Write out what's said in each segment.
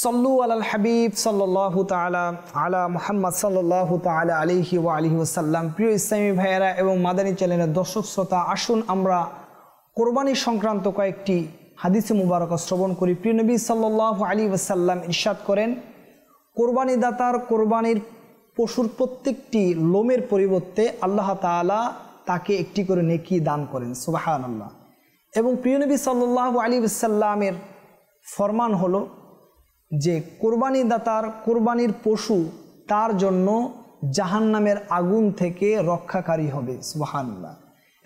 সল্লু আলাল হাবিব সাল্লাল্লাহু তাআলা আলা মুহাম্মদ সাল্লাল্লাহু তাআলা আলাইহি ওয়া আলিহি ওয়াসাল্লাম। প্রিয় ইসলামী ভাইয়েরা এবং মাদানী চ্যানেলের দর্শক শ্রোতা, আসুন আমরা কোরবানি সংক্রান্ত কয়েকটি হাদিসে মুবারক শ্রবণ করি। প্রিয় নবী সাল্লাল্লাহু আলাইহি ওয়াসাল্লাম ইরশাদ করেন, কোরবানি দাতার কোরবানির পশুর প্রত্যেকটি লোমের পরিবর্তে আল্লাহ তাআলা তাকে একটি করে নেকি দান করেন। সুবহানাল্লাহ। এবং প্রিয় নবী সাল্লাল্লাহু আলাইহি ওয়াসাল্লামের ফরমান হলো যে কোরবানি দাতার কোরবানির পশু তার জন্য জাহান্নামের আগুন থেকে রক্ষাকারী হবে। সুবহানাল্লাহ।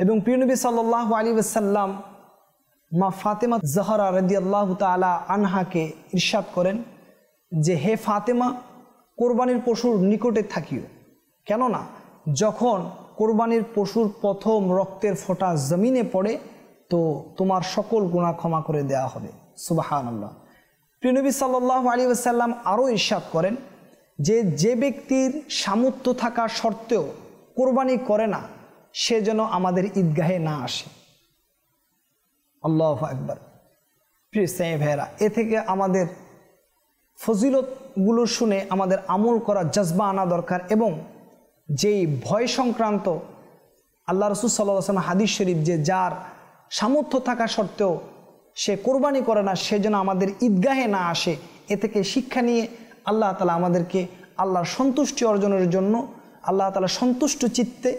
এবং প্রিয় নবী সাল্লাল্লাহু আলাইহি ওয়াসাল্লাম মা ফাতেমা জাহরা রাদিয়াল্লাহু তাআলা আনহাকে ইরশাদ করেন যে, হে ফাতেমা, কোরবানির পশুর নিকটে থাকিও, কেননা যখন কোরবানির পশুর প্রথম রক্তের ফোঁটা জমিনে পড়ে তো তোমার সকল গুনাহ ক্ষমা করে দেয়া হবে। সুবহানাল্লাহ। প্রিয় নবী সাল্লাল্লাহু আলাইহি ওয়াসাল্লাম আরও ইরশাদ করেন যে ব্যক্তির সামর্থ্য থাকা সত্ত্বেও কোরবানি করে না, সে যেন আমাদের ঈদগাহে না আসে। আল্লাহু আকবার। প্রিয় ইসলামী ভাইয়েরা, এ থেকে আমাদের ফজিলতগুলো শুনে আমাদের আমল করার জজবা আনা দরকার। এবং যেই ভয় সংক্রান্ত আল্লাহ রাসূল সাল্লাল্লাহু আলাইহি ওয়াসাল্লাম হাদিস শরীফ, যে যার সামর্থ্য থাকা সত্ত্বেও সে কোরবানি করে না, সে যেন আমাদের ঈদগাহে না আসে, এ থেকে শিক্ষা নিয়ে আল্লাহ তাআলা আমাদেরকে আল্লাহর সন্তুষ্টি অর্জনের জন্য আল্লাহ তাআলা সন্তুষ্ট চিত্তে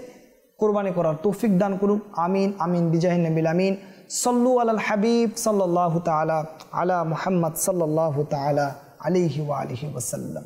কোরবানি করার তৌফিক দান করুক। আমিন আমিন বিজাহিন নবিল আমিন। সল্লু আলাল হাবিব সাল্লাল্লাহু তাআলা আলা মুহাম্মদ সাল্লাল্লাহু তাআলা আলাইহি ওয়া আলিহি ওয়াসাল্লাম।